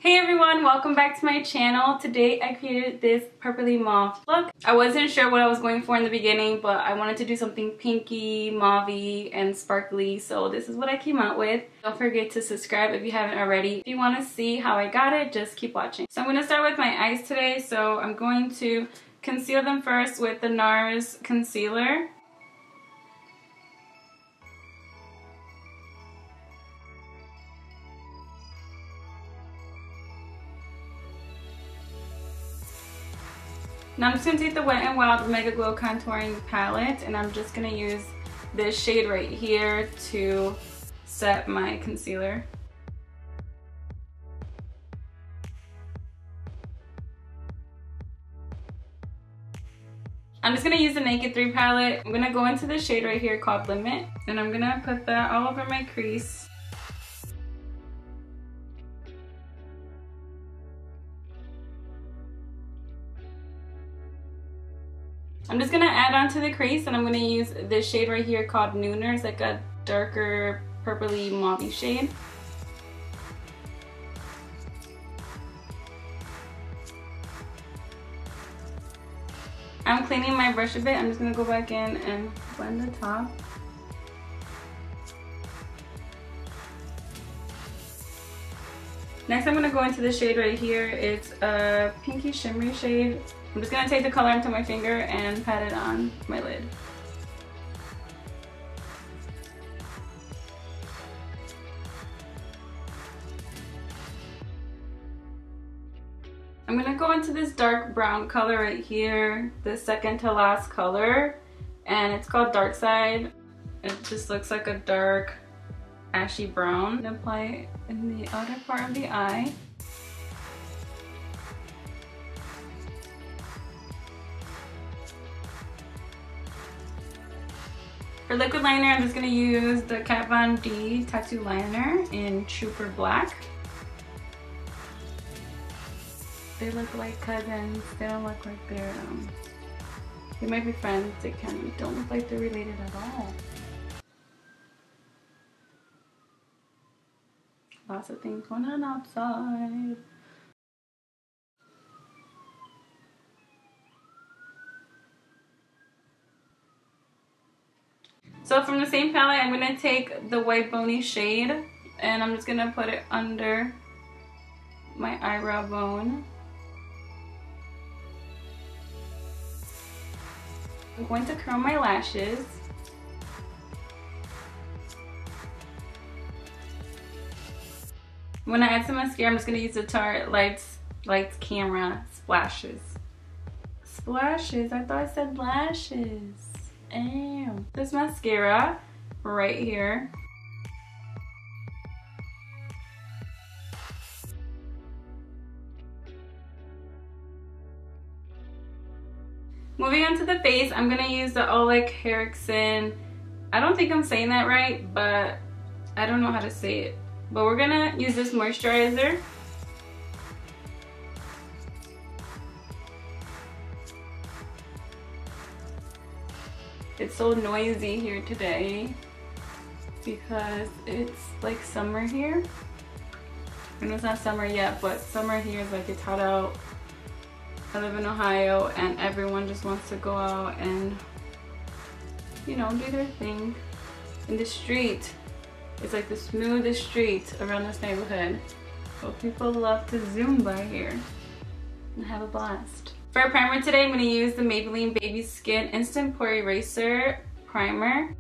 Hey everyone, welcome back to my channel. Today I created this purpley mauve look. I wasn't sure what I was going for in the beginning, but I wanted to do something pinky, mauvey, and sparkly, so this is what I came out with. Don't forget to subscribe if you haven't already. If you want to see how I got it, just keep watching. So I'm going to start with my eyes today, so I'm going to conceal them first with the Nars concealer. Now I'm just going to take the Wet n Wild Mega Glow Contouring Palette, and I'm just going to use this shade right here to set my concealer. I'm just going to use the Naked 3 palette. I'm going to go into this shade right here called Limit, and I'm going to put that all over my crease. I'm just going to add on to the crease, and I'm going to use this shade right here called Nude. It's like a darker purpley mauve shade. I'm cleaning my brush a bit. I'm just going to go back in and blend the top. Next I'm going to go into the shade right here. It's a pinky shimmery shade. I'm just going to take the color into my finger and pat it on my lid. I'm going to go into this dark brown color right here, the second to last color, and it's called Dark Side. It just looks like a dark ashy brown. I'm going to apply it in the outer part of the eye. For liquid liner, I'm just going to use the Kat Von D Tattoo Liner in Trooper Black. They look like cousins. They don't look like they're, they might be friends. They kind of don't look like they're related at all. Lots of things going on outside. So from the same palette, I'm going to take the white bony shade, and I'm just going to put it under my eyebrow bone. I'm going to curl my lashes. When I add some mascara, I'm just going to use the Tarte Lights Camera Splashes. Splashes? I thought it said lashes. Ew. This mascara right here. Moving on to the face, I'm going to use the Oleheriksen. I don't think I'm saying that right, but I don't know how to say it. But we're going to use this moisturizer. It's so noisy here today because it's like summer here. And it's not summer yet, but summer here is like it's hot out. I live in Ohio and everyone just wants to go out and, you know, do their thing in the street. It's like the smoothest street around this neighborhood. So people love to zoom by here and have a blast. For a primer today, I'm going to use the Maybelline Baby Skin Instant Pore Eraser Primer.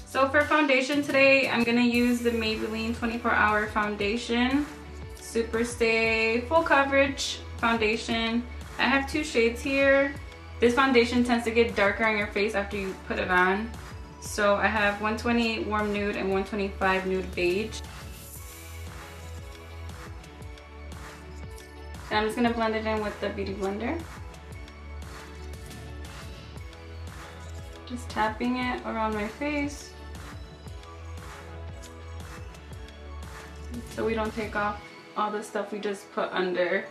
So for foundation today, I'm going to use the Maybelline 24 Hour Foundation Super Stay Full Coverage Foundation. I have two shades here. This foundation tends to get darker on your face after you put it on. So I have 128 Warm Nude and 125 Nude Beige. And I'm just going to blend it in with the Beauty Blender. Just tapping it around my face so we don't take off all the stuff we just put under.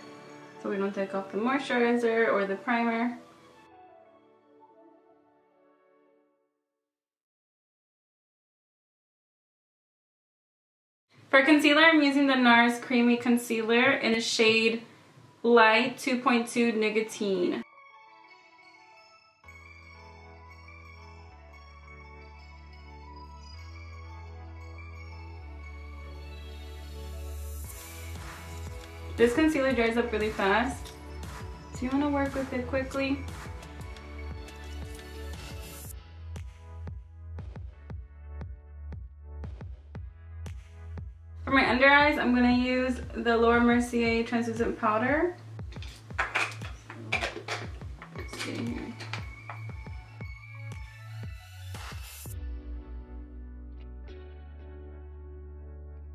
So we don't take off the moisturizer or the primer. For concealer, I'm using the Nars Creamy Concealer in the shade Light 2.2 Nougatine. This concealer dries up really fast, so you want to work with it quickly. For my under eyes, I'm going to use the Mercier translucent powder. Let's see here.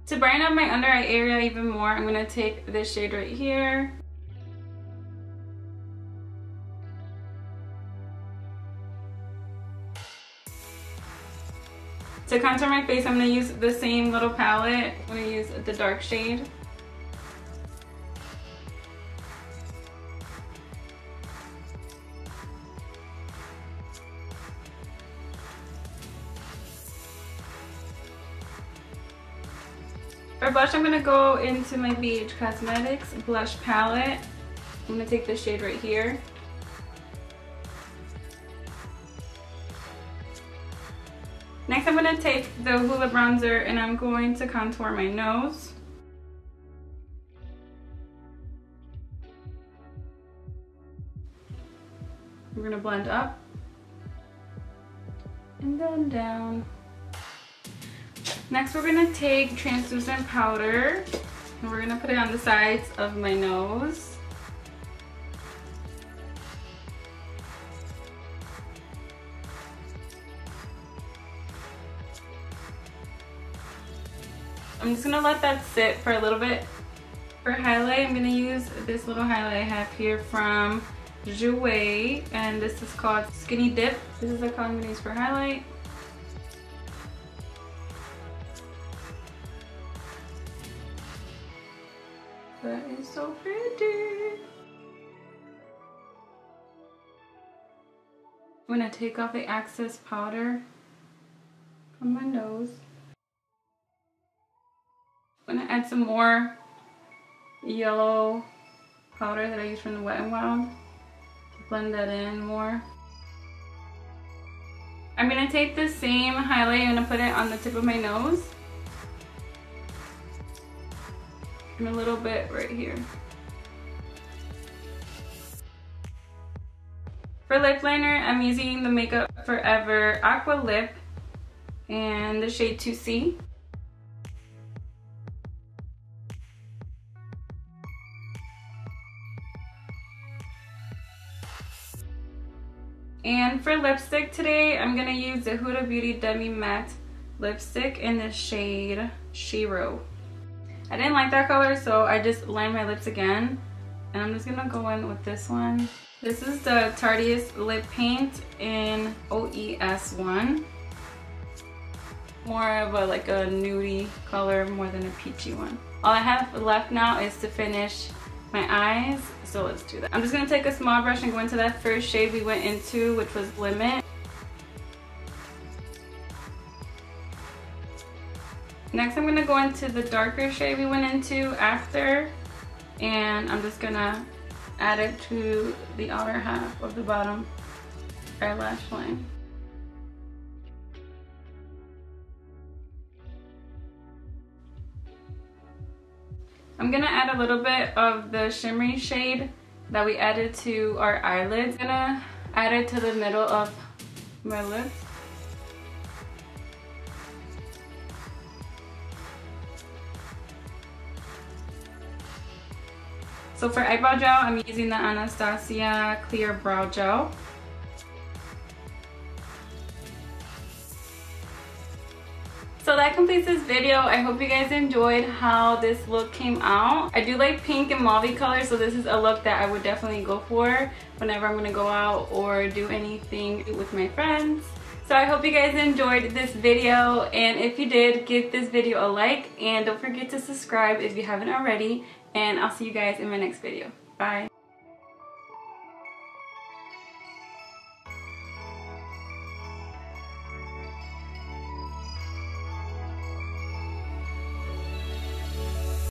To brighten up my under eye area even more, I'm going to take this shade right here. To contour my face, I'm going to use the same little palette. I'm going to use the dark shade. For blush, I'm going to go into my Beige Cosmetics blush palette. I'm going to take this shade right here. Next, I'm going to take the Hoola bronzer and I'm going to contour my nose. We're going to blend up and then down. Next, we're going to take translucent powder and we're going to put it on the sides of my nose. I'm just going to let that sit for a little bit. For highlight, I'm going to use this little highlight I have here from Jouer, and this is called Skinny Dip. This is the color I'm going to use for highlight. That is so pretty. I'm going to take off the excess powder from my nose. I'm going to add some more yellow powder that I used from the Wet n Wild to blend that in more. I'm going to take the same highlight, I'm going to put it on the tip of my nose. And a little bit right here. For lip liner, I'm using the Makeup Forever Aqua Lip and the shade 2C. And for lipstick today, I'm going to use the Huda Beauty Demi Matte lipstick in the shade Shiro. I didn't like that color, so I just lined my lips again. And I'm just going to go in with this one. This is the Tarteist Lip Paint in OES1. More of a like a nudie color more than a peachy one. All I have left now is to finish my eyes, so let's do that. I'm just going to take a small brush and go into that first shade we went into, which was Limit. Next, I'm going to go into the darker shade we went into after, and I'm just going to add it to the outer half of the bottom eyelash line. I'm going to add a little bit of the shimmery shade that we added to our eyelids. I'm going to add it to the middle of my lips. So for eyebrow gel, I'm using the Anastasia Clear Brow Gel. So that completes this video. I hope you guys enjoyed how this look came out. I do like pink and mauve colors, so this is a look that I would definitely go for whenever I'm gonna go out or do anything with my friends. So I hope you guys enjoyed this video, and if you did, give this video a like and don't forget to subscribe if you haven't already, and I'll see you guys in my next video. Bye.